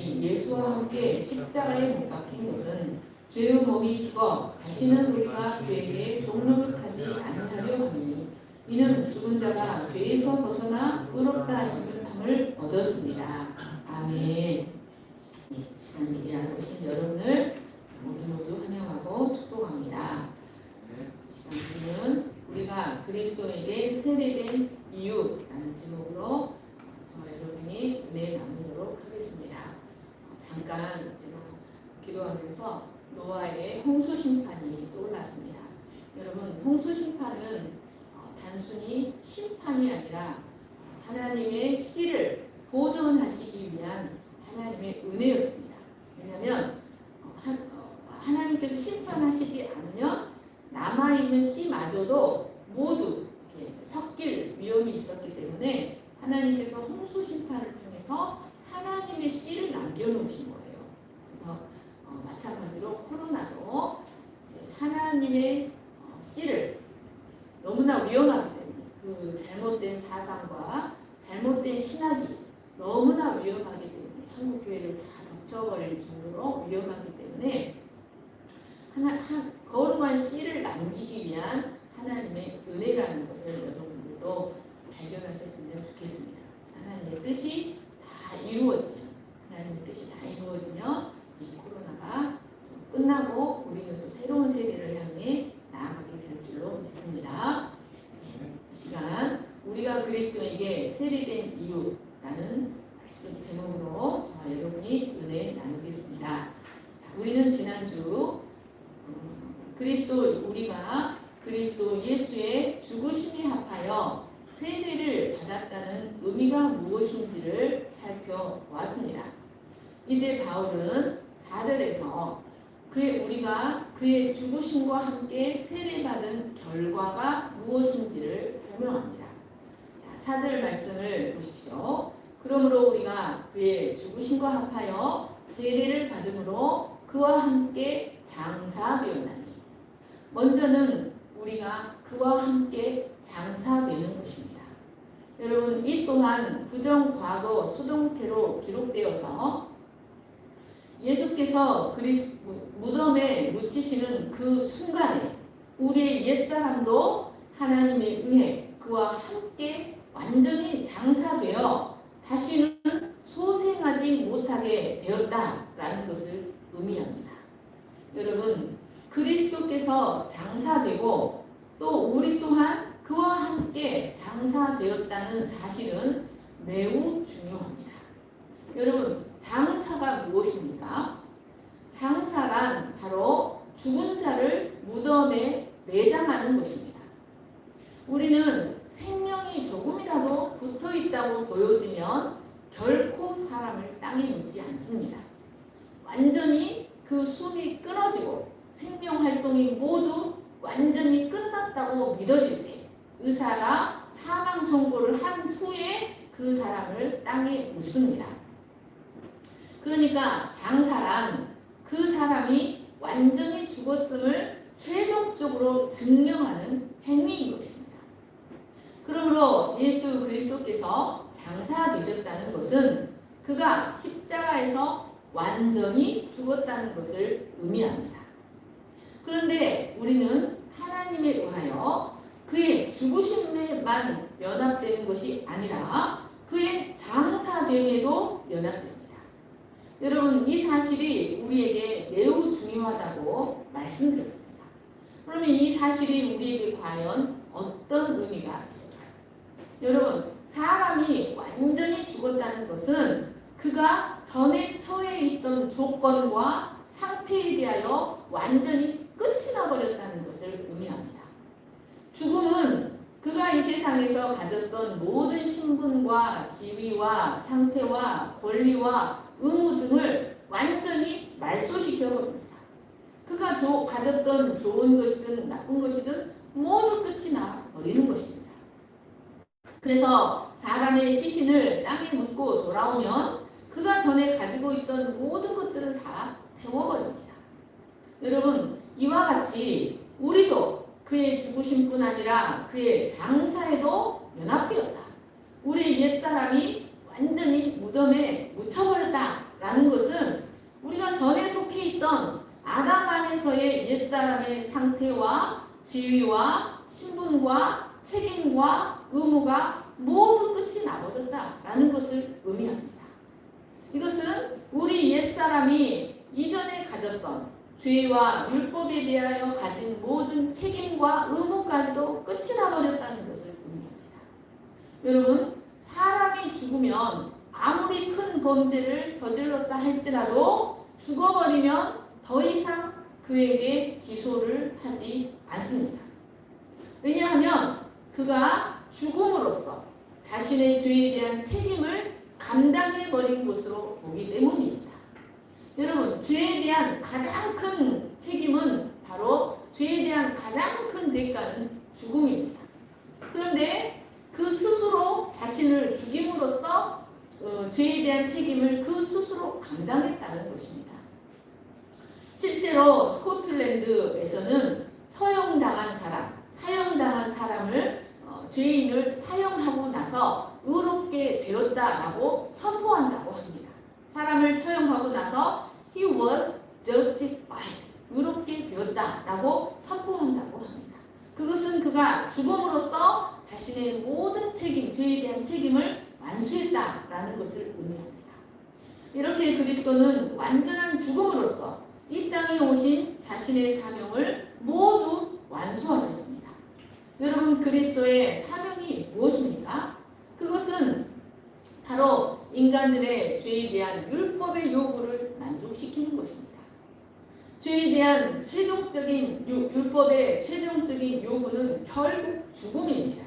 하나님이 예수와 함께 십자가에 못 박힌 것은 죄의 몸이 죽어 다시는 우리가 죄에게 종노릇하지 아니하려 함이니 이는 죽은 자가 죄에서 벗어나 의롭다 하심을 함을 얻었습니다. 아멘. 시간 예배하러 오신 여러분을 모두 환영하고 축복합니다. 시간은 우리가 그리스도에게 세례된 이유라는 제목으로 저와 여러분이 은혜 나누도록 하겠습니다. 잠깐 제가 기도하면서 노아의 홍수 심판이 떠올랐습니다. 여러분, 홍수 심판은 단순히 심판이 아니라 하나님의 씨를 보존하시기 위한 하나님의 은혜였습니다. 왜냐하면 하나님께서 심판하시지 않으면 남아있는 씨마저도 모두 섞일 위험이 있었기 때문에 하나님께서 홍수 심판을 통해서 하나님의 씨를 남겨놓으신 거예요. 그래서 마찬가지로 코로나도 하나님의 씨를 너무나 위험하기 때문에 그 잘못된 사상과 잘못된 신학이 너무나 위험하기 때문에 한국 교회를 다 덮쳐버릴 정도로 위험하기 때문에 거룩한 씨를 남기기 위한 하나님의 은혜라는 것을 여러분들도 발견하셨으면 좋겠습니다. 하나님의 뜻이 다 이루어지면 이 코로나가 끝나고 우리는 또 새로운 세대를 향해 나아가게 될 줄로 믿습니다. 이 시간 우리가 그리스도에게 세례된 이유라는 말씀 제목으로 저와 여러분이 은혜 나누겠습니다. 자, 우리는 지난주 우리가 그리스도 예수의 죽으심에 합하여 세례를 받았다는 의미가 무엇인지를 살펴보았습니다. 이제 바울은 4절에서 우리가 그의 죽으심과 함께 세례받은 결과가 무엇인지를 설명합니다. 자, 4절 말씀을 보십시오. 그러므로 우리가 그의 죽으심과 합하여 세례를 받음으로 그와 함께 장사되었나니. 먼저는 우리가 그와 함께 장사되는 것입니다. 여러분, 이 또한 부정과거 수동태로 기록되어서 예수께서 무덤에 묻히시는 그 순간에 우리의 옛사람도 하나님에 의해 그와 함께 완전히 장사되어 다시는 소생하지 못하게 되었다라는 것을 의미합니다. 여러분, 그리스도께서 장사되고 또 우리 또한 그와 함께 장사되었다는 사실은 매우 중요합니다. 여러분, 장사가 무엇입니까? 장사란 바로 죽은 자를 무덤에 내장하는 것입니다. 우리는 생명이 조금이라도 붙어 있다고 보여지면 결코 사람을 땅에 묻지 않습니다. 완전히 그 숨이 끊어지고 생명 활동이 모두 완전히 끝났다고 믿어질 때 의사가 사망 선고를 한 후에 그 사람을 땅에 묻습니다. 그러니까 장사란 그 사람이 완전히 죽었음을 최종적으로 증명하는 행위인 것입니다. 그러므로 예수 그리스도께서 장사되셨다는 것은 그가 십자가에서 완전히 죽었다는 것을 의미합니다. 그런데 우리는 하나님에 의하여 그의 죽으심에만 연합되는 것이 아니라 그의 장사됨에도 연합됩니다. 여러분, 이 사실이 우리에게 매우 중요하다고 말씀드렸습니다. 그러면 이 사실이 우리에게 과연 어떤 의미가 있을까요? 여러분, 사람이 완전히 죽었다는 것은 그가 전에 처해 있던 조건과 상태에 대하여 완전히 끝이 나버렸다는 것을 의미합니다. 죽음은 그가 이 세상에서 가졌던 모든 신분과 지위와 상태와 권리와 의무 등을 완전히 말소시켜 버립니다. 그가 가졌던 좋은 것이든 나쁜 것이든 모두 끝이 나 버리는 것입니다. 그래서 사람의 시신을 땅에 묻고 돌아오면 그가 전에 가지고 있던 모든 것들을 다 태워버립니다. 여러분, 이와 같이 우리도 그의 죽으심뿐 아니라 그의 장사에도 연합되었다. 우리의 옛사람이 완전히 무덤에 묻혀버렸다 라는 것은 우리가 전에 속해 있던 아담 안에서의 옛사람의 상태와 지위와 신분과 책임과 의무가 모두 끝이 나버렸다라는 것을 의미합니다. 이것은 우리 옛사람이 이전에 가졌던 죄와 율법에 대하여 가진 모든 책임과 의무까지도 끝이 나버렸다는 것을 의미합니다. 여러분, 사람이 죽으면 아무리 큰 범죄를 저질렀다 할지라도 죽어버리면 더 이상 그에게 기소를 하지 않습니다. 왜냐하면 그가 죽음으로써 자신의 죄에 대한 책임을 감당해버린 것으로 보기 때문입니다. 여러분, 죄에 대한 가장 큰 책임은 바로 죄에 대한 가장 큰 대가는 죽음입니다. 그런데 그 스스로 자신을 죽임으로써 죄에 대한 책임을 그 스스로 감당했다는 것입니다. 실제로 스코틀랜드에서는 사형당한 사람을 죄인을 사형하고 나서 의롭게 되었다라고 선포한다고 합니다. 사람을 처형하고 나서 he was justified, 의롭게 되었다라고 선포한다고 합니다. 그것은 그가 죽음으로써 자신의 모든 책임, 죄에 대한 책임을 완수했다라는 것을 의미합니다. 이렇게 그리스도는 완전한 죽음으로써 이 땅에 오신 자신의 사명을 모두 완수하셨습니다. 여러분, 그리스도의 사명이 무엇입니까? 그것은 바로 인간들의 죄에 대한 율법의 요구를 만족시키는 것입니다. 죄에 대한 율법의 최종적인 요구는 결국 죽음입니다.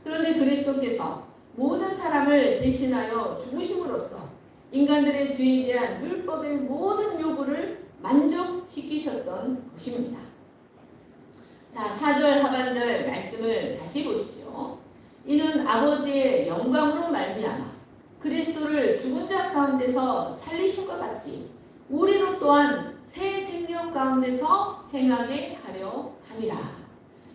그런데 그리스도께서 모든 사람을 대신하여 죽으심으로써 인간들의 죄에 대한 율법의 모든 요구를 만족시키셨던 것입니다. 자, 4절 하반절 말씀을 다시 보십시오. 이는 아버지의 영광으로 말미암아 그리스도를 죽은 자 가운데서 살리심과 같이 우리로 또한 새 생명 가운데서 행하게 하려 함이라.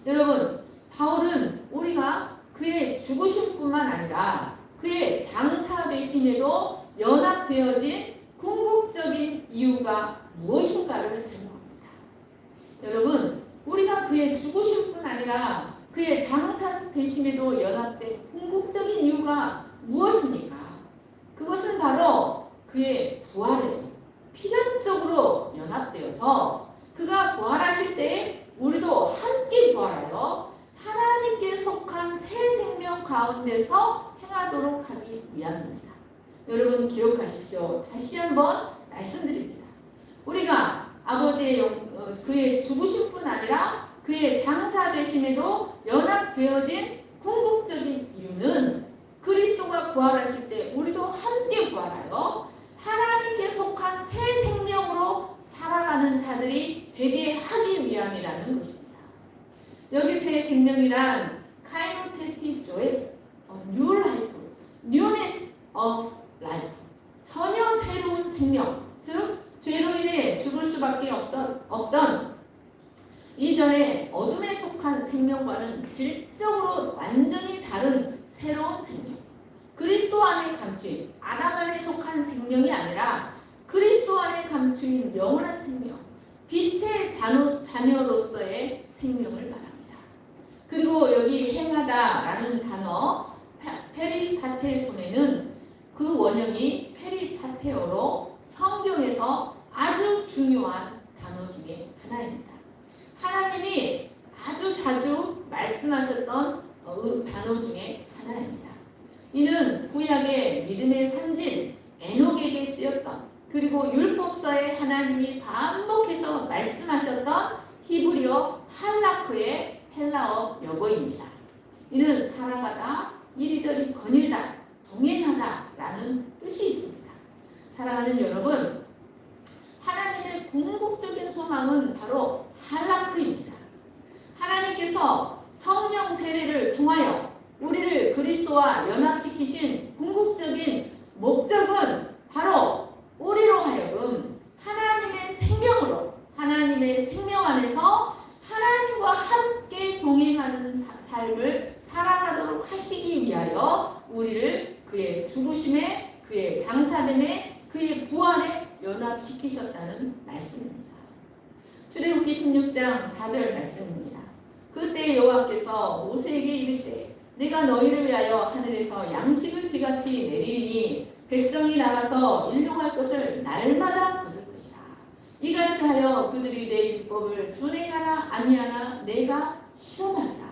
여러분, 바울은 우리가 그의 죽으심뿐만 아니라 그의 장사되심에도 연합되어진 궁극적인 이유가 무엇인가를 설명합니다. 여러분, 우리가 그의 죽으심뿐 아니라 그의 장사되심에도 연합된 궁극적인 이유가 무엇입니까? 그것은 바로 그의 부활에도 필연적으로 연합되어서 그가 부활하실 때 우리도 함께 부활하여 하나님께 속한 새 생명 가운데서 행하도록 하기 위함입니다. 여러분, 기억하십시오. 다시 한번 말씀드립니다. 우리가 아버지의 그의 죽으심뿐 아니라 그의 장사되심에도 연합되어진 궁극적인 이유는 그리스도가 부활하실 때 우리도 함께 부활하여 하나님께 속한 새 생명으로 살아가는 자들이 되게 하기 위함이라는 것입니다. 여기 새 생명이란 카이노테티 조에스, new life, newness of life, 전혀 새로운 생명, 즉 죄로 인해 죽을 수밖에 없던 이전에 어둠에 속한 생명과는 질적으로 완전히 다른 새로운 생명, 그리스도 안에 감추인 아담 안에 속한 생명이 아니라 그리스도 안에 감추인 영원한 생명, 빛의 자녀로서의 생명을 말합니다. 그리고 여기 행하다라는 단어 페리파테손에는 그 원형이 페리파테어로 성경에서 아주 중요한 단어 중에 하나입니다. 하나님이 아주 자주 말씀하셨던 단어 중에 하나입니다. 이는 구약의 믿음의 선진 에녹에게 쓰였던, 그리고 율법서에 하나님이 반복해서 말씀하셨던 히브리어 할라크의 헬라어 여거입니다. 이는 살아가다, 이리저리 거닐다, 동행하다 라는 뜻이 있습니다. 사랑하는 여러분, 하나님의 궁극적인 소망은 바로 할라크입니다. 하나님께서 성령 세례를 통하여 우리를 그리스도와 연합시키신 궁극적인 목적은 바로 우리로 하여금 하나님의 생명으로, 하나님의 생명 안에서 하나님과 함께 동행하는 삶을 살아가도록 하시기 위하여 우리를 그의 죽으심에, 그의 장사됨에, 그의 부활 연합시키셨다는 말씀입니다. 출애굽기 16장 4절 말씀입니다. 그때 여호와께서 모세에게 이르시되 내가 너희를 위하여 하늘에서 양식을 비같이 내리리니 백성이 나가서 일용할 것을 날마다 거둘 것이라. 이같이 하여 그들이 내 율법을 준행하나 아니하나 내가 시험하리라.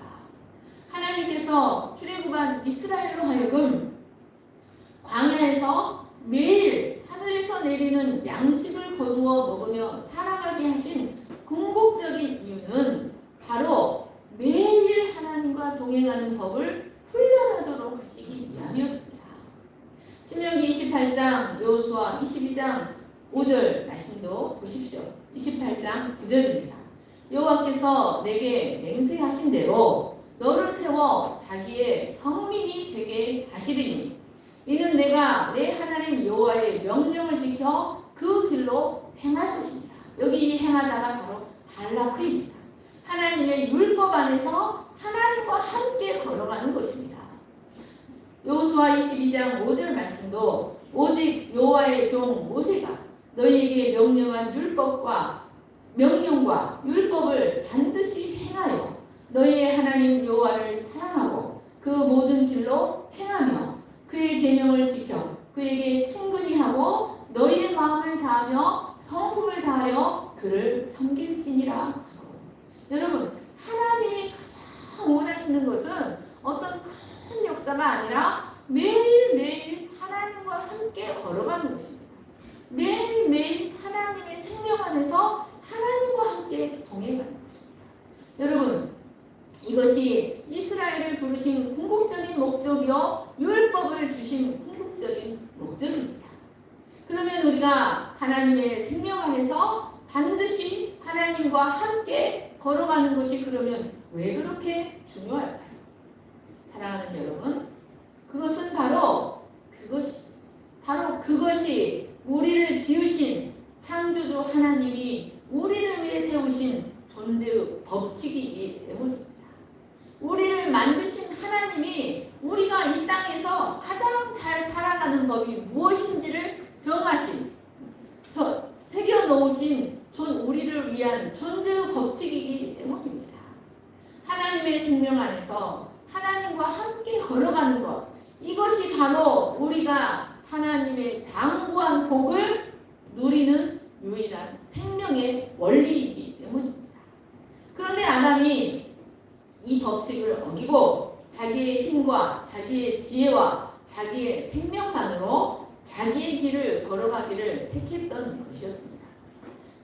하나님께서 출애굽한 이스라엘로 하여금 광야에서 매일 하늘에서 내리는 양식을 거두어 먹으며 살아가게 하신 궁극적인 이유는 바로 매일 하나님과 동행하는 법을 훈련하도록 하시기 위함이었습니다. 신명기 28장, 여호수아 22장 5절 말씀도 보십시오. 28장 9절입니다. 여호와께서 내게 맹세하신 대로 너를 세워 자기의 성민이 되게 하시리니 이는 내가 내 하나님 여호와의 명령을 지켜 그 길로 행할 것입니다. 여기 이 행하다가 바로 할라크입니다. 하나님의 율법 안에서 하나님과 함께 걸어가는 것입니다. 여호수아 22장 5절 말씀도 오직 여호와의 종 모세가 너희에게 명령한 명령과 율법을 반드시 행하여 너희의 하나님 여호와를 사랑하고 그 모든 길로 행하며 그의 계명을 지켜 그에게 친근히 하고 너희의 마음을 다하며 성품을 다하여 그를 섬길지니라 하고. 여러분, 하나님이 가장 원하시는 것은 어떤 큰 역사가 아니라 매일매일 하나님과 함께 걸어가는 것입니다. 매일매일 하나님의 생명 안에서 하나님과 함께 동행하는 것입니다. 여러분, 이것이 이스라엘을 부르신 궁극적인 목적이요 율법을 주신 궁극적인 목적입니다. 그러면 우리가 하나님의 생명 안에서 반드시 하나님과 함께 걸어가는 것이 그러면 왜 그렇게 중요할까요? 사랑하는 여러분, 그것은 바로 그것이 우리를 지으신 창조주 하나님이 우리를 위해 세우신 존재의 법칙이기 때문입니다. 우리를 만드신 하나님이 우리가 이 땅에서 가장 잘 살아가는 법이 무엇인지를 정하신, 새겨놓으신 우리를 위한 존재의 법칙이기 때문입니다. 하나님의 생명 안에서 하나님과 함께 걸어가는 것, 이것이 바로 우리가 하나님의 장구한 복을 누리는 유일한 생명의 원리이기 때문입니다. 그런데 아담이 이 법칙을 어기고 자기의 힘과 자기의 지혜와 자기의 생명만으로 자기의 길을 걸어가기를 택했던 것이었습니다.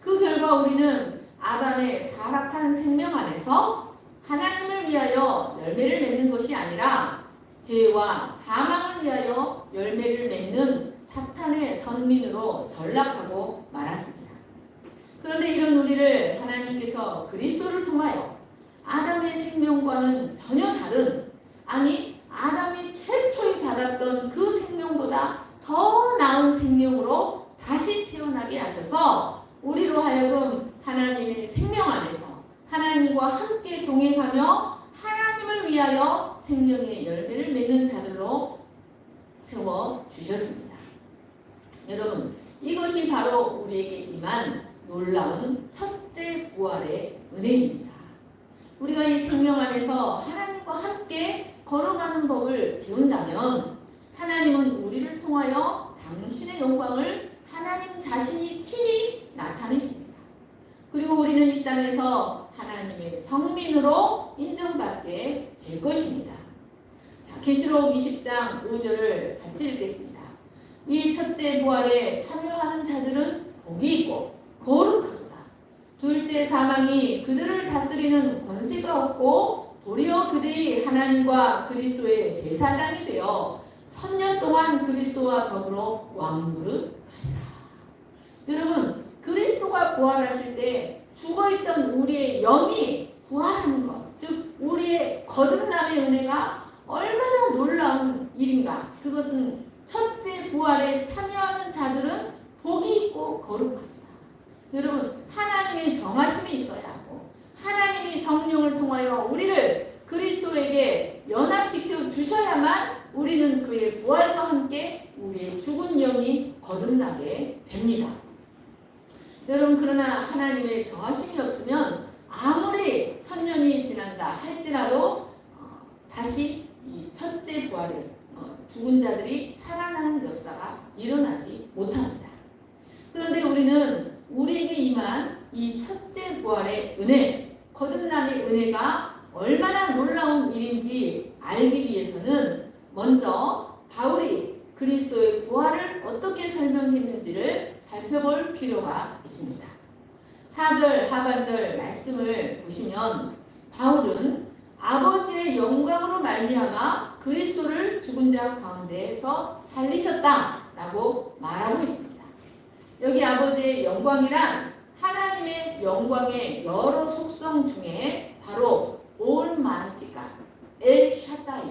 그 결과 우리는 아담의 타락한 생명 안에서 하나님을 위하여 열매를 맺는 것이 아니라 죄와 사망을 위하여 열매를 맺는 사탄의 선민으로 전락하고 말았습니다. 그런데 이런 우리를 하나님께서 그리스도를 통하여 아담의 생명과는 전혀 다른, 아니 아담이 최초에 받았던 그 생명보다 더 나은 생명으로 다시 태어나게 하셔서 우리로 하여금 하나님의 생명 안에서 하나님과 함께 동행하며 하나님을 위하여 생명의 열매를 맺는 자들로 세워주셨습니다. 여러분, 이것이 바로 우리에게 임한 놀라운 첫째 부활의 은혜입니다. 우리가 이 생명 안에서 하나님과 함께 걸어가는 법을 배운다면 하나님은 우리를 통하여 당신의 영광을 하나님 자신이 친히 나타내십니다. 그리고 우리는 이 땅에서 하나님의 성민으로 인정받게 될 것입니다. 자, 계시록 20장 5절을 같이 읽겠습니다. 이 첫째 부활에 참여하는 자들은 복이 있고 거룩하도다. 둘째 사망이 그들을 다스리는 권세가 없고 도리어 그들이 하나님과 그리스도의 제사장이 되어 1000년 동안 그리스도와 더불어 왕노릇하리라. 여러분, 그리스도가 부활하실 때 죽어있던 우리의 영이 부활하는 것, 즉 우리의 거듭남의 은혜가 얼마나 놀라운 일인가. 그것은 첫째 부활에 참여하는 자들은 복이 있고 거룩하다. 여러분, 하나님의 정하심이 있어야 하고 하나님이 성령을 통하여 우리를 그리스도에게 연합시켜 주셔야만 우리는 그의 부활과 함께 우리의 죽은 영이 거듭나게 됩니다. 여러분, 그러나 하나님의 정하심이 없으면 아무리 천년이 지난다 할지라도 다시 이 첫째 부활을 죽은 자들이 살아나는 역사가 일어나지 못합니다. 그런데 우리는 우리에게 임한 이 첫째 부활의 은혜, 거듭남의 은혜가 얼마나 놀라운 일인지 알기 위해서는 먼저 바울이 그리스도의 부활을 어떻게 설명했는지를 살펴볼 필요가 있습니다. 4절 하반절 말씀을 보시면 바울은 아버지의 영광으로 말미암아 그리스도를 죽은 자 가운데에서 살리셨다라고 말하고 있습니다. 여기 아버지의 영광이란 하나님의 영광의 여러 속성 중에 바로 올마이티가 엘 샤다이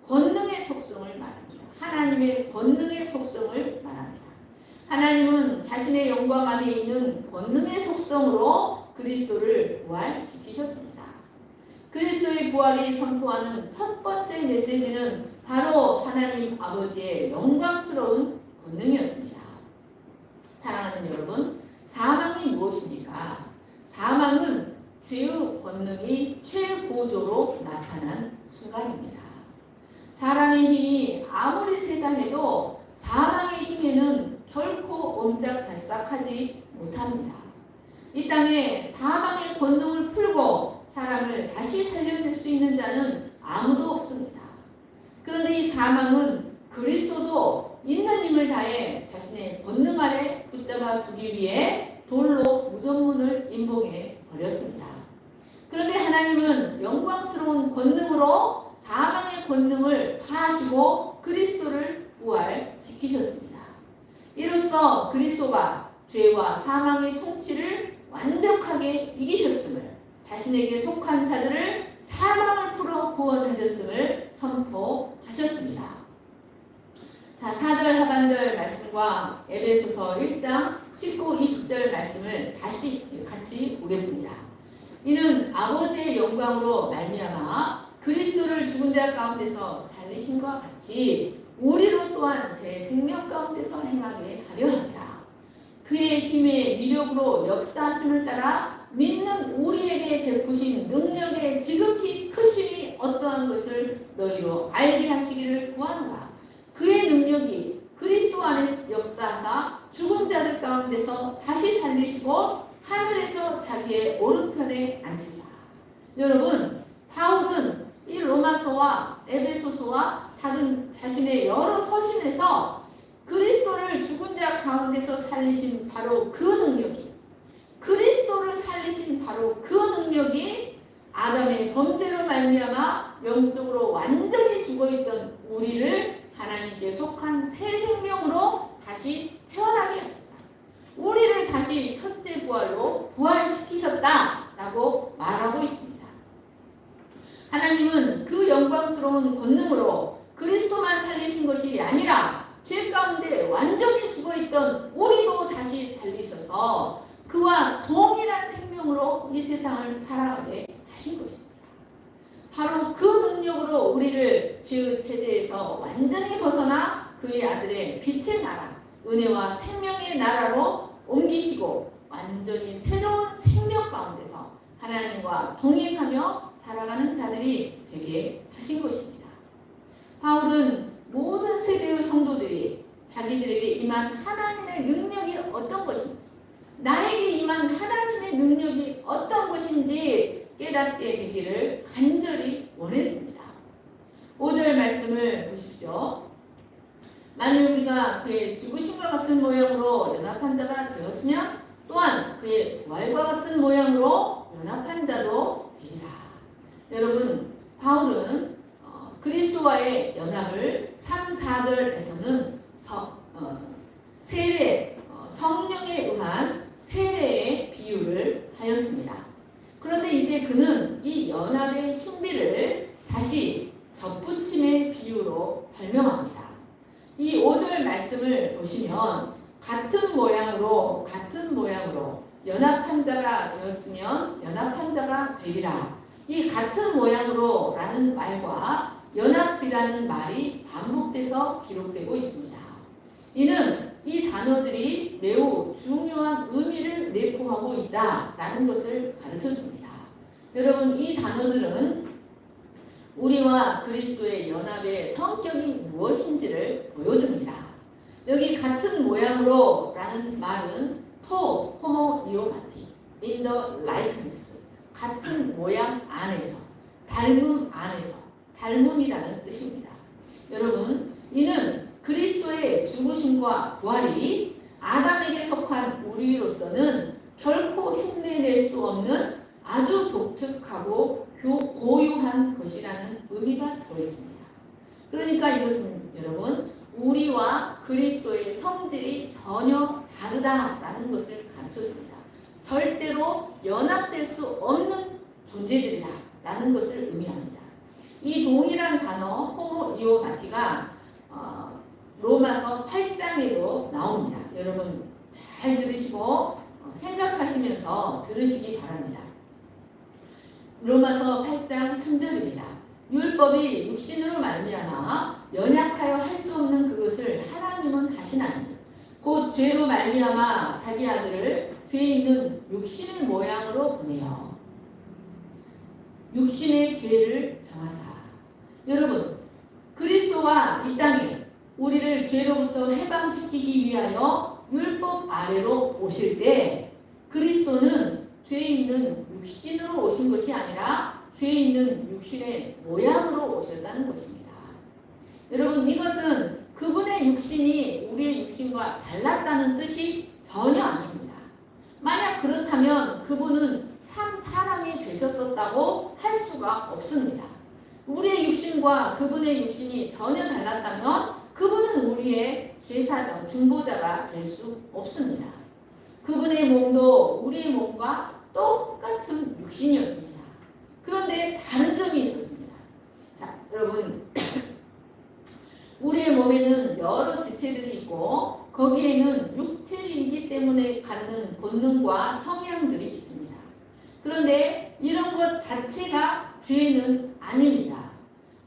권능의 속성을 말합니다. 하나님의 권능의 속성을 말합니다. 하나님은 자신의 영광 안에 있는 권능의 속성으로 그리스도를 부활시키셨습니다. 그리스도의 부활이 선포하는 첫 번째 메시지는 바로 하나님 아버지의 영광스러운 권능이었습니다. 사랑하는 여러분, 사망이 무엇입니까? 사망은 죄의 권능이 최고조로 나타난 순간입니다. 사람의 힘이 아무리 세다 해도 사망의 힘에는 결코 옴짝달싹하지 못합니다. 이 땅에 사망의 권능을 풀고 사람을 다시 살려낼 수 있는 자는 아무도 없습니다. 그런데 이 사망은 그리스도도 있는 힘을 다해 자신의 권능 아래 붙잡아 두기 위해 돌로 무덤문을 임봉해 버렸습니다. 그런데 하나님은 영광스러운 권능으로 사망의 권능을 파하시고 그리스도를 부활시키셨습니다. 이로써 그리스도가 죄와 사망의 통치를 완벽하게 이기셨음을, 자신에게 속한 자들을 사망을 풀어 구원하셨음을 선포하셨습니다. 자, 4절 하반절 말씀과 에베소서 1장 19, 20절 말씀을 다시 같이 보겠습니다. 이는 아버지의 영광으로 말미암아 그리스도를 죽은 자 가운데서 살리심과 같이 우리로 또한 새 생명 가운데서 행하게 하려 합니다. 그의 힘의 위력으로 역사하심을 따라 믿는 우리에게 베푸신 능력의 지극히 크심이 어떠한 것을 너희로 알게 하시기를 구하노라. 그의 능력이 그리스도 안에 역사하사 죽은 자들 가운데서 다시 살리시고 하늘에서 자기의 오른편에 앉히사. 여러분, 바울은 이 로마서와 에베소서와 다른 자신의 여러 서신에서 그리스도를 죽은 자 가운데서 살리신 바로 그 능력이, 그리스도를 살리신 바로 그 능력이 아담의 범죄로 말미암아 영적으로 완전히 죽어있던 우리를 하나님께 속한 새 생명으로 다시 태어나게 하셨다. 우리를 다시 첫째 부활로 부활시키셨다라고 말하고 있습니다. 하나님은 그 영광스러운 권능으로 그리스도만 살리신 것이 아니라 죄 가운데 완전히 죽어있던 우리도 다시 살리셔서 그와 동일한 생명으로 이 세상을 살아가게 하신 것입니다. 바로 그 능력으로 우리를 죄의 체제에서 완전히 벗어나 그의 아들의 빛의 나라, 은혜와 생명의 나라로 옮기시고 완전히 새로운 생명 가운데서 하나님과 동행하며 살아가는 자들이 되게 하신 것입니다. 바울은 모든 세대의 성도들이 자기들에게 임한 하나님의 능력이 어떤 것인지, 나에게 임한 하나님의 능력이 어떤 것인지 깨닫게 되기를 간절히 원했습니다. 5절 말씀을 보십시오. 만일 우리가 그의 죽으심과 같은 모양으로 연합한 자가 되었으면 또한 그의 부활과 같은 모양으로 연합한 자도 되리라. 여러분, 바울은 그리스도와의 연합을 3, 4절에서는 세례, 성령에 의한 세례의 비유를 하였습니다. 그런데 이제 그는 이 연합의 신비를 다시 접붙임의 비유로 설명합니다. 이 5절 말씀을 보시면 같은 모양으로 연합한 자가 되었으면 연합한 자가 되리라. 이 같은 모양으로 라는 말과 연합이라는 말이 반복돼서 기록되고 있습니다. 이는 이 단어들이 매우 중요한 의미를 내포하고 있다라는 것을 가르쳐 줍니다. 여러분, 이 단어들은 우리와 그리스도의 연합의 성격이 무엇인지를 보여줍니다. 여기 같은 모양으로 라는 말은 토, 호모, 이오마티, in the likeness, 같은 모양 안에서, 닮음 안에서, 닮음이라는 뜻입니다. 여러분, 이는 그리스도의 죽으심과 부활이 아담에게 속한 우리로서는 결코 흉내낼 수 없는 아주 독특하고 고유한 것이라는 의미가 들어있습니다. 그러니까 이것은 여러분, 우리와 그리스도의 성질이 전혀 다르다라는 것을 가르쳐줍니다. 절대로 연합될 수 없는 존재들이다라는 것을 의미합니다. 이 동일한 단어 호모이오마티가 로마서 8장에도 나옵니다. 여러분 잘 들으시고 생각하시면서 들으시기 바랍니다. 로마서 8장 3절입니다. 율법이 육신으로 말미암아 연약하여 할 수 없는 그것을 하나님은 하시나니 곧 죄로 말미암아 자기 아들을 죄 있는 육신의 모양으로 보내어 육신의 죄를 정하사. 여러분, 그리스도가 이 땅에 우리를 죄로부터 해방시키기 위하여 율법 아래로 오실 때 그리스도는 죄 있는 육신으로 오신 것이 아니라 죄 있는 육신의 모양으로 오셨다는 것입니다. 여러분, 이것은 그분의 육신이 우리의 육신과 달랐다는 뜻이 전혀 아닙니다. 만약 그렇다면 그분은 참 사람이 되셨었다고 할 수가 없습니다. 우리의 육신과 그분의 육신이 전혀 달랐다면 그분은 우리의 죄사정, 중보자가 될 수 없습니다. 그분의 몸도 우리의 몸과 똑같은 육신이었습니다. 그런데 다른 점이 있었습니다. 자, 여러분, 우리의 몸에는 여러 지체들이 있고 거기에는 육체이기 때문에 갖는 본능과 성향들이 있습니다. 그런데 이런 것 자체가 죄는 아닙니다.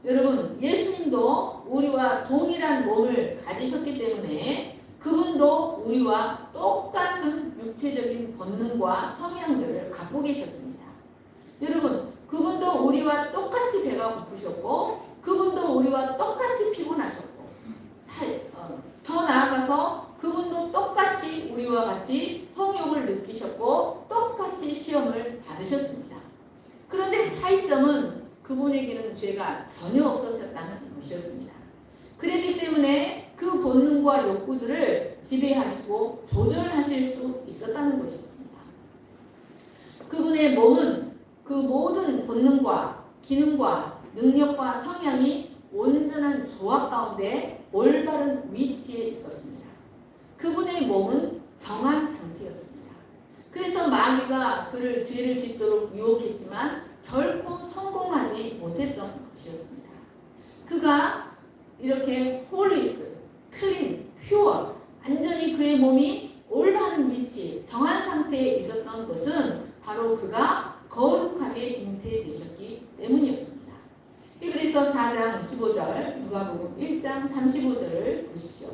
여러분, 예수님도 우리와 동일한 몸을 가지셨기 때문에 그분도 우리와 똑같은 육체적인 본능과 성향들을 갖고 계셨습니다. 여러분, 그분도 우리와 똑같이 배가 고프셨고 그분도 우리와 똑같이 피곤하셨고 더 나아가서 그분도 똑같이 우리와 같이 성욕을 느끼셨고 똑같이 시험을 받으셨습니다. 그런데 차이점은 그분에게는 죄가 전혀 없으셨다는 것이었습니다. 그랬기 때문에 그 본능과 욕구들을 지배하시고 조절하실 수 있었다는 것이었습니다. 그분의 몸은 그 모든 본능과 기능과 능력과 성향이 온전한 조합 가운데 올바른 위치에 있었습니다. 그분의 몸은 정한 상태였습니다. 그래서 마귀가 그를 죄를 짓도록 유혹했지만 결코 성공하지 못했던 것이었습니다. 그가 이렇게 홀리스, 클린, 퓨어, 완전히 그의 몸이 올바른 위치, 정한 상태에 있었던 것은 바로 그가 거룩하게 잉태되셨기 때문이었습니다. 히브리서 4장 15절, 누가복음 1장 35절을 보십시오.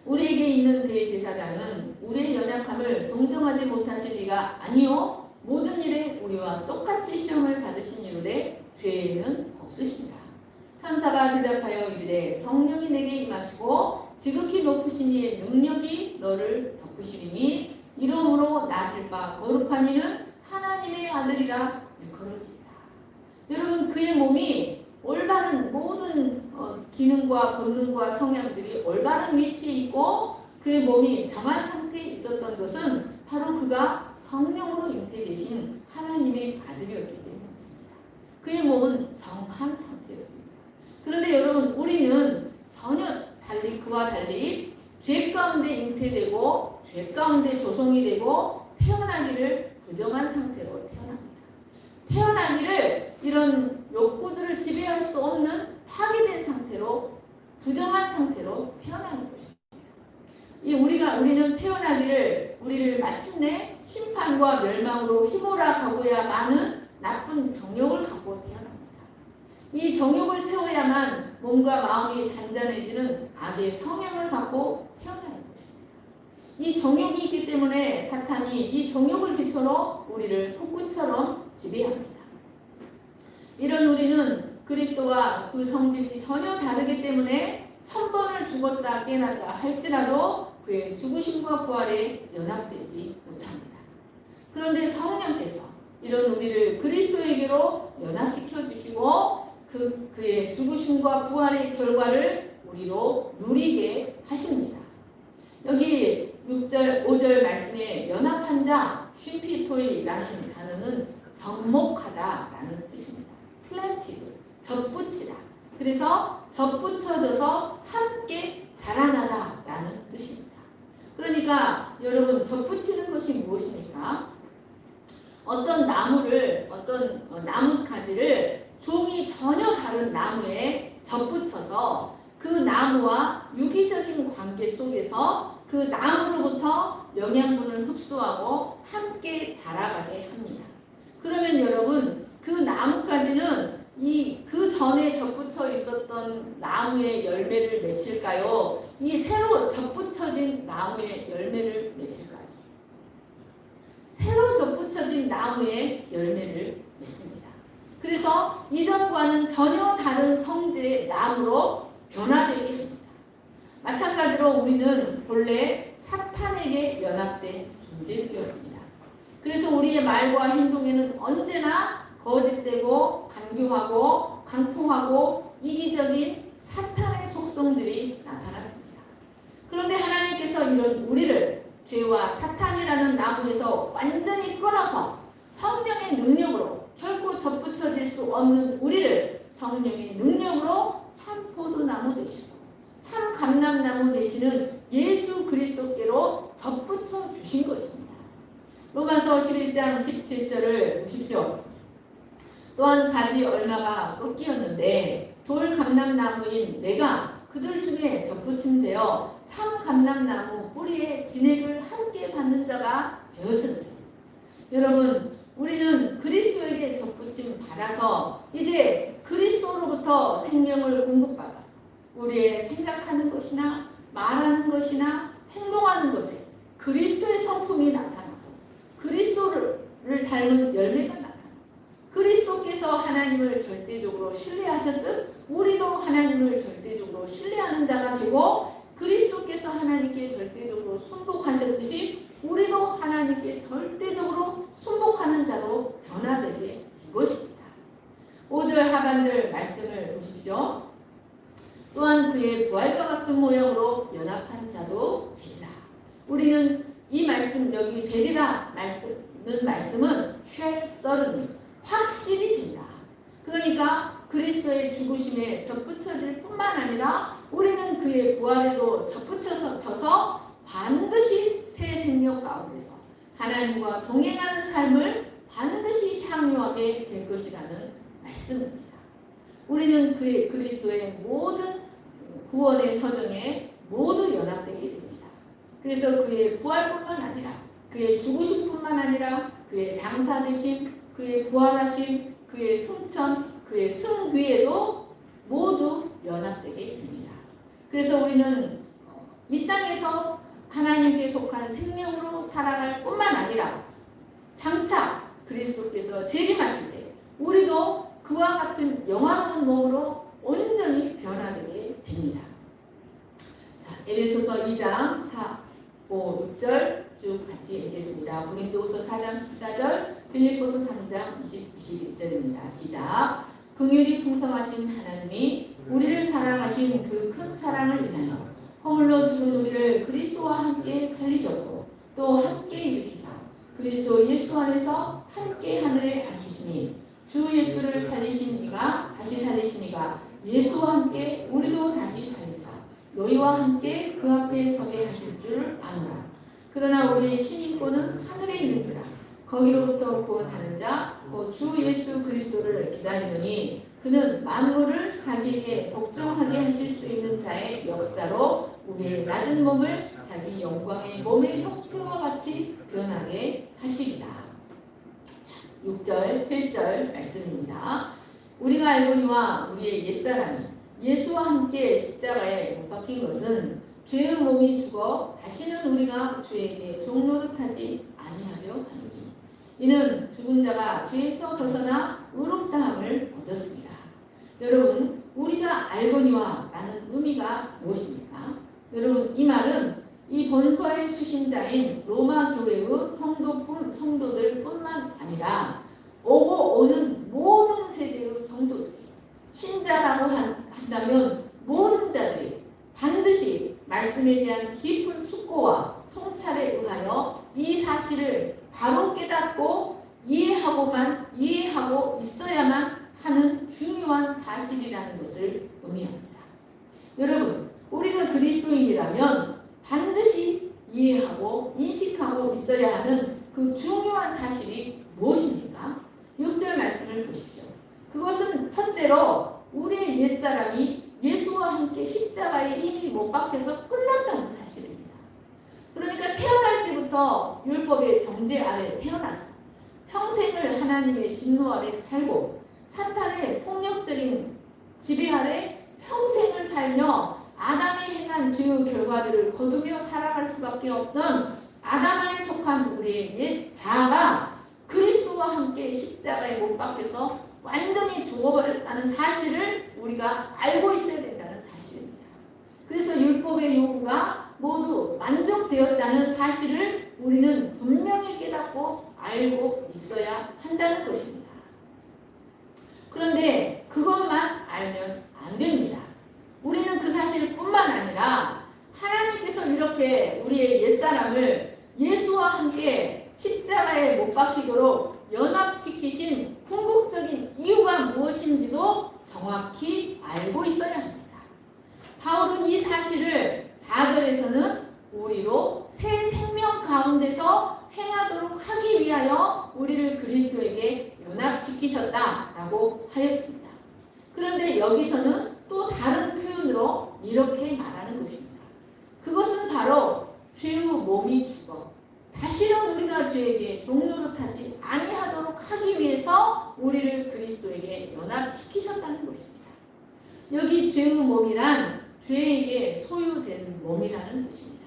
우리에게 있는 대제사장은 우리의 연약함을 동정하지 못하실 리가 아니요 모든 일에 우리와 똑같이 시험을 받으신 이로되 죄는 없으시니라. 천사가 대답하여 이르되 성령이 내게 임하시고 지극히 높으신 이의 능력이 너를 덮으시리니 이러므로 나실 바 거룩한 이는 하나님의 아들이라 일컬어지리라. 여러분, 그의 몸이 올바른 모든 기능과 본능과 성향들이 올바른 위치에 있고 그의 몸이 정한 상태에 있었던 것은 바로 그가 성령으로 잉태되신 하나님의 아들이었기 때문이었습니다. 그의 몸은 정한 상태였습니다. 그런데 여러분, 우리는 전혀 달리 그와 달리 죄 가운데 잉태되고 죄 가운데 조성이 되고 태어나기를 부정한 상태로 태어납니다. 태어나기를 이런 욕구들을 지배할 수 없는 파괴된 상태로 부정한 상태로 태어나는 것입니다. 우리는 태어나기를 우리를 마침내 심판과 멸망으로 휘몰아 가고야만은 나쁜 정욕을 갖고 태어납니다. 이 정욕을 채워야만 몸과 마음이 잔잔해지는 악의 성향을 갖고 태어나는 것입니다. 이 정욕이 종이 있기 때문에 사탄이 이 정욕을 기초로 우리를 폭군처럼 지배합니다. 이런 우리는 그리스도와 그 성질이 전혀 다르기 때문에 1000번을 죽었다 깨어났다 할지라도 그의 죽으심과 부활에 연합되지 못합니다. 그런데 성령께서 이런 우리를 그리스도에게로 연합시켜 주시고 그의 죽으심과 부활의 결과를 우리로 누리게 하십니다. 여기 6절, 5절 말씀에 연합한 자, 쉼피토이라는 단어는 접목하다라는 뜻입니다. 플랜티드, 접붙이다. 그래서 접붙여져서 함께 자라나다라는 뜻입니다. 그러니까 여러분 접붙이는 것이 무엇입니까? 어떤 나무를, 어떤 나무 가지를 종이 전혀 다른 나무에 접붙여서 그 나무와 유기적인 관계 속에서 그 나무로부터 영양분을 흡수하고 함께 자라가게 합니다. 그러면 여러분 그 나무까지는 그 전에 접붙여 있었던 나무의 열매를 맺힐까요? 이 새로 접붙여진 나무의 열매를 맺힐까요? 새로 접붙여진 나무의 열매를 맺습니다. 그래서 이전과는 전혀 다른 성질의 나무로 변화되게 합니다. 마찬가지로 우리는 본래 사탄에게 연합된 존재들이었습니다. 그래서 우리의 말과 행동에는 언제나 거짓되고 간교하고 강포하고 이기적인 사탄의 속성들이 나타났습니다. 그런데 하나님께서 이런 우리를 죄와 사탄이라는 나무에서 완전히 끊어서 성령의 능력으로 결코 접붙여질 수 없는 우리를 성령의 능력으로 참 포도나무 되시고 참 감람나무 되시는 예수 그리스도께로 접붙여 주신 것입니다. 로마서 11장 17절을 보십시오. 또한 가지 얼마가 꺾이었는데 돌 감람나무인 내가 그들 중에 접붙임되어 참 감람나무 뿌리에 진액을 함께 받는 자가 되었은지. 여러분 우리는 그리스도에게 접붙임 받아서 이제 그리스도로부터 생명을 공급받아서 우리의 생각하는 것이나 말하는 것이나 행동하는 것에 그리스도의 성품이 나타나고 그리스도를 닮은 열매가 나타나고 그리스도께서 하나님을 절대적으로 신뢰하셨듯 우리도 하나님을 절대적으로 신뢰하는 자가 되고 그리스도께서 하나님께 절대적으로 순복하셨듯이 우리도 하나님께 절대적으로 순복하는 자로 변화되게 된 것입니다. 5절 하반절 말씀을 보십시오. 또한 그의 부활과 같은 모양으로 연합한 자도 되리라. 우리는 이 말씀 여기 되리라 말씀은 shall certainly 확실히 된다. 그러니까 그리스도의 죽으심에 접붙여질 뿐만 아니라 우리는 그의 부활에도 접붙여서 반드시 새 생명 가운데서 하나님과 동행하는 삶을 반드시 향유하게 될 것이라는 말씀입니다. 우리는 그리스도의 모든 구원의 서정에 모두 연합되게 됩니다. 그래서 그의 부활뿐만 아니라 그의 죽으심뿐만 아니라 그의 장사되심, 그의 부활하심, 그의 승천, 그의 승귀에도 모두 연합되게 됩니다. 그래서 우리는 이 땅에서 하나님께 속한 생명으로 살아갈 뿐만 아니라 장차 그리스도께서 재림하실 때 우리도 그와 같은 영화로운 몸으로 온전히 변화되게 됩니다. 자, 에베소서 2장 4, 5, 6절 쭉 같이 읽겠습니다. 고린도후서 4장 14절, 빌립보서 3장 21절입니다. 시작. 긍휼이 풍성하신 하나님이 우리를 사랑하신 그 큰 사랑을 인하여 허물로 죽은 우리를 그리스도와 함께 살리셨고 또 함께 일으키사 그리스도 예수 안에서 함께 하늘에 앉히시니 주 예수를 살리신 이가 다시 살리신 이가 예수와 함께 우리도 다시 살리사 너희와 함께 그 앞에 서게 하실 줄 아노라. 그러나 우리의 신인권은 하늘에 있는지라 거기로부터 구원하는 자 곧 주 예수 그리스도를 기다리노니 그는 만물을 자기에게 복종하게 하실 수 있는 자의 역사로 우리의 낮은 몸을 자기 영광의 몸의 형체와 같이 변하게 하시리라. 6절, 7절 말씀입니다. 우리가 알거니와 우리의 옛사람이 예수와 함께 십자가에 못 박힌 것은 죄의 몸이 죽어 다시는 우리가 죄에게 종노릇하지 아니하려 하니 이는 죽은 자가 죄에서 벗어나 의롭다함을 얻었습니다. 여러분, 우리가 알거니와 라는 의미가 무엇입니까? 여러분, 이 말은 이 본서의 수신자인 로마 교회의 성도들 뿐만 아니라 오고 오는 모든 세대의 성도들이 신자라고 한다면 모든 자들이 반드시 말씀에 대한 깊은 숙고와 통찰에 의하여 이 사실을 바로 깨닫고 이해하고 있어야만 하는 중요한 사실이라는 것을 의미합니다. 여러분, 우리가 그리스도인이라면 반드시 이해하고 인식하고 있어야 하는 그 중요한 사실이 무엇입니까? 6절 말씀을 보십시오. 그것은 첫째로 우리의 옛사람이 예수와 함께 십자가에 이미 못 박혀서 끝났다는 사실입니다. 그러니까 태어날 때부터 율법의 정죄 아래 태어나서 평생을 하나님의 진노 아래 살고 사탄의 폭력적인 지배 아래 평생을 살며 아담이 행한 죄의 결과들을 거두며 살아갈 수밖에 없는 아담 안에 속한 우리의 옛 자아가 그리스도와 함께 십자가에 못 박혀서 완전히 죽어버렸다는 사실을 우리가 알고 있어야 된다는 사실입니다. 그래서 율법의 요구가 모두 만족되었다는 사실을 우리는 분명히 깨닫고 알고 있어야 한다는 것입니다. 그런데 그것만 알면 안 됩니다. 우리는 그 사실뿐만 아니라 하나님께서 이렇게 우리의 옛사람을 예수와 함께 십자가에 못 박히도록 연합시키신 궁극적인 이유가 무엇인지도 정확히 알고 있어야 합니다. 바울은 이 사실을 4절에서는 우리로 새 생명 가운데서 행하도록 하기 위하여 우리를 그리스도에게 연합시키셨다라고 하였습니다. 그런데 여기서는 또 다른 표현으로 이렇게 말하는 것입니다. 그것은 바로 죄의 몸이 죽어 다시는 우리가 죄에게 종노릇하지 아니하도록 하기 위해서 우리를 그리스도에게 연합시키셨다는 것입니다. 여기 죄의 몸이란 죄에게 소유된 몸이라는 뜻입니다.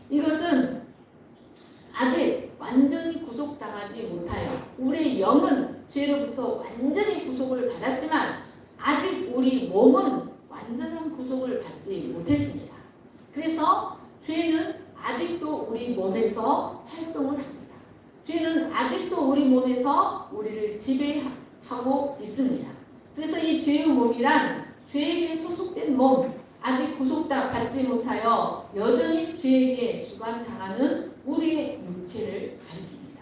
이것은 아직 완전히 구속당하지 못하여 우리의 영은 죄로부터 완전히 구속을 받았지만 아직 우리 몸은 완전한 구속을 받지 못했습니다. 그래서 죄는 아직도 우리 몸에서 활동을 합니다. 죄는 아직도 우리 몸에서 우리를 지배하고 있습니다. 그래서 이 죄의 몸이란 죄에게 소속된 몸, 아직 구속다 받지 못하여 여전히 죄에게 주관당하는 우리의 육체를 가리킵니다.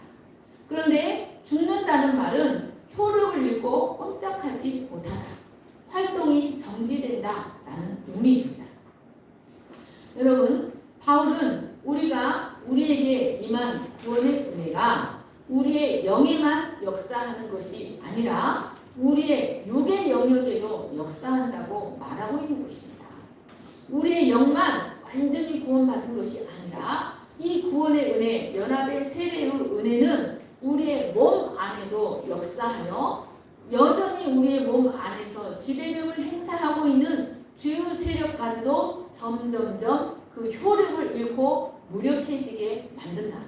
그런데 죽는다는 말은 효력을 잃고 꼼짝하지 못하다, 활동이 정지된다라는 의미입니다. 여러분, 바울은 우리에게 임한 구원의 은혜가 우리의 영에만 역사하는 것이 아니라 우리의 육의 영역에도 역사한다고 말하고 있는 것입니다. 우리의 영만 완전히 구원받은 것이 아니라 이 구원의 은혜, 연합의 세례의 은혜는 우리의 몸 안에도 역사하여 여전히 우리의 몸 안에서 지배력을 행사하고 있는 죄의 세력까지도 점점점 그 효력을 잃고 무력해지게 만든다.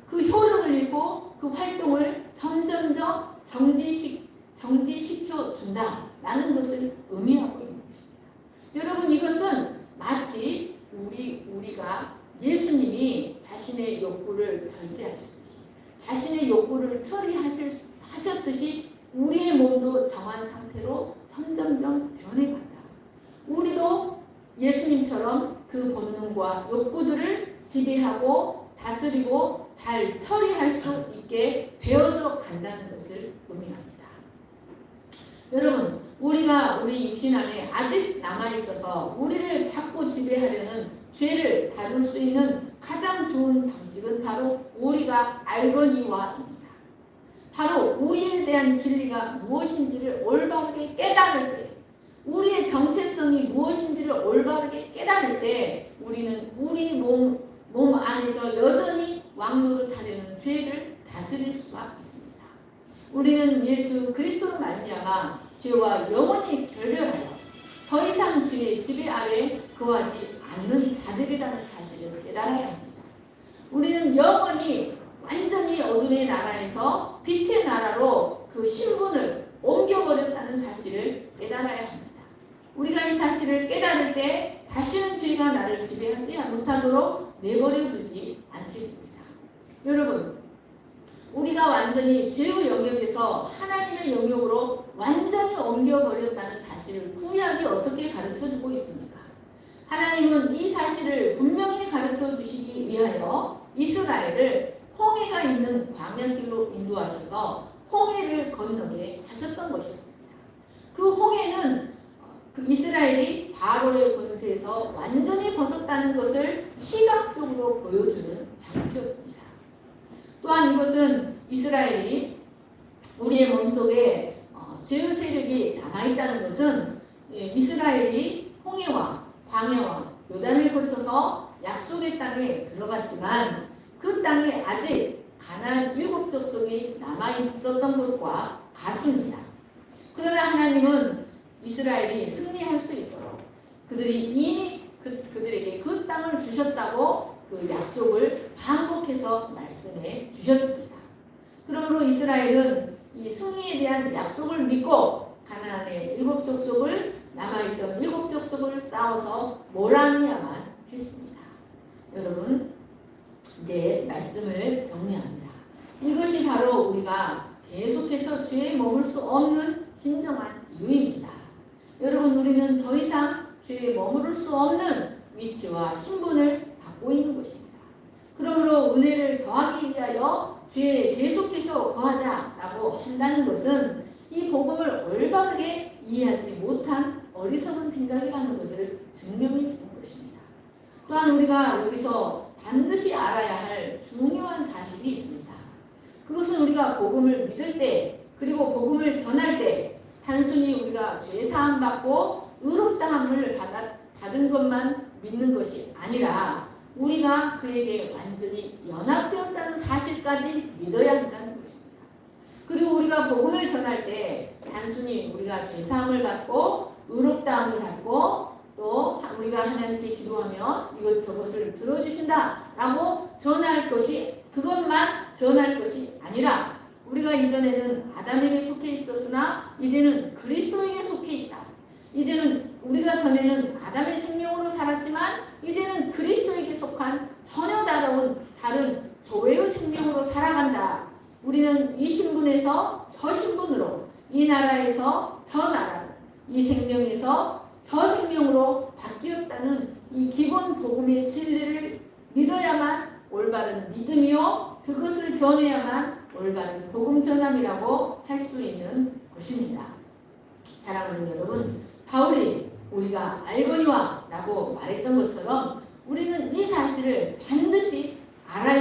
그 효력을 잃고 그 활동을 점점점 정지시켜 준다라는 것을 의미하고 있는 것입니다. 여러분, 이것은 마치 우리가 예수님이 자신의 욕구를 절제하셨듯이 자신의 욕구를 처리하셨듯이 우리의 몸도 정한 상태로 점점점 변해간다. 우리도 예수님처럼 그 본능과 욕구들을 지배하고 다스리고 잘 처리할 수 있게 배워져 간다는 것을 의미합니다. 여러분, 우리 육신 안에 아직 남아있어서 우리를 자꾸 지배하려는 죄를 다룰 수 있는 가장 좋은 방식은 바로 우리가 알거니와입니다. 바로 우리에 대한 진리가 무엇인지를 올바르게 깨달을 때, 우리의 정체성이 무엇인지를 올바르게 깨달을 때 우리는 우리 몸 안에서 여전히 왕노릇하려는 죄를 다스릴 수가 있습니다. 우리는 예수 그리스도로 말미암아 죄와 영원히 결별하여 더 이상 죄의 지배 아래 거하지 않는 자들이라는 사실을 깨달아야 합니다. 우리는 영원히 완전히 어둠의 나라에서 빛의 나라로 그 신분을 옮겨버렸다는 사실을 깨달아야 합니다. 우리가 이 사실을 깨달을 때 다시는 죄가 나를 지배하지 못하도록 내버려 두지 않게 됩니다. 여러분, 우리가 완전히 죄의 영역에서 하나님의 영역으로 완전히 옮겨버렸다는 사실을 구약이 어떻게 가르쳐주고 있습니까? 하나님은 이 사실을 분명히 가르쳐 주시기 위하여 이스라엘을 홍해가 있는 광야길로 인도하셔서 홍해를 건너게 하셨던 것이었습니다. 그 홍해는 그 이스라엘이 바로의 권세에서 완전히 벗었다는 것을 시각적으로 보여주는 장치였습니다. 또한 이것은 이스라엘이 우리의 몸속에 죄의 세력이 남아있다는 것은 이스라엘이 홍해와 광야와 요단을 거쳐서 약속의 땅에 들어갔지만 그 땅에 아직 가나안 7 족속이 남아있었던 것과 같습니다. 그러나 하나님은 이스라엘이 승리할 수 있도록 그들이 이미 그들에게 그 땅을 주셨다고 그 약속을 반복해서 말씀해 주셨습니다. 그러므로 이스라엘은 이 승리에 대한 약속을 믿고 가나안의 7 족속을 남아있던 7 족속을 싸워서 몰아내야만 했습니다. 여러분, 이제 말씀을 정리합니다. 이것이 바로 우리가 계속해서 죄에 머물 수 없는 진정한 이유입니다. 여러분, 우리는 더 이상 죄에 머무를 수 없는 위치와 신분을 갖고 있는 것입니다. 그러므로 은혜를 더하기 위하여 죄에 계속해서 거하자라고 한다는 것은 이 복음을 올바르게 이해하지 못한 어리석은 생각이라는 것을 증명해 주는 것입니다. 또한 우리가 여기서 반드시 알아야 할 중요한 사실이 있습니다. 그것은 우리가 복음을 믿을 때 그리고 복음을 전할 때 단순히 우리가 죄사함 받고 의롭다함을 받은 것만 믿는 것이 아니라 우리가 그에게 완전히 연합되었다는 사실까지 믿어야 한다는 것입니다. 그리고 우리가 복음을 전할 때 단순히 우리가 죄사함을 받고 의롭다함을 받고 또 우리가 하나님께 기도하면 이것저것을 들어주신다라고 전할 것이 그것만 전할 것이 아니라 우리가 이전에는 아담에게 속해 있었으나 이제는 그리스도에게 속해 있다. 이제는 우리가 전에는 아담의 생명으로 살았지만 이제는 그리스도에게 속한 전혀 다른 조회의 생명으로 살아간다. 우리는 이 신분에서 저 신분으로, 이 나라에서 저 나라로, 이 생명에서 저 생명으로 바뀌었다는 이 기본 복음의 진리를 믿어야만 올바른 믿음이요 그것을 전해야만 올바른 복음 전함이라고 할 수 있는 것입니다. 사랑하는 여러분, 바울이 우리가 알거니와 라고 말했던 것처럼 우리는 이 사실을 반드시 알아야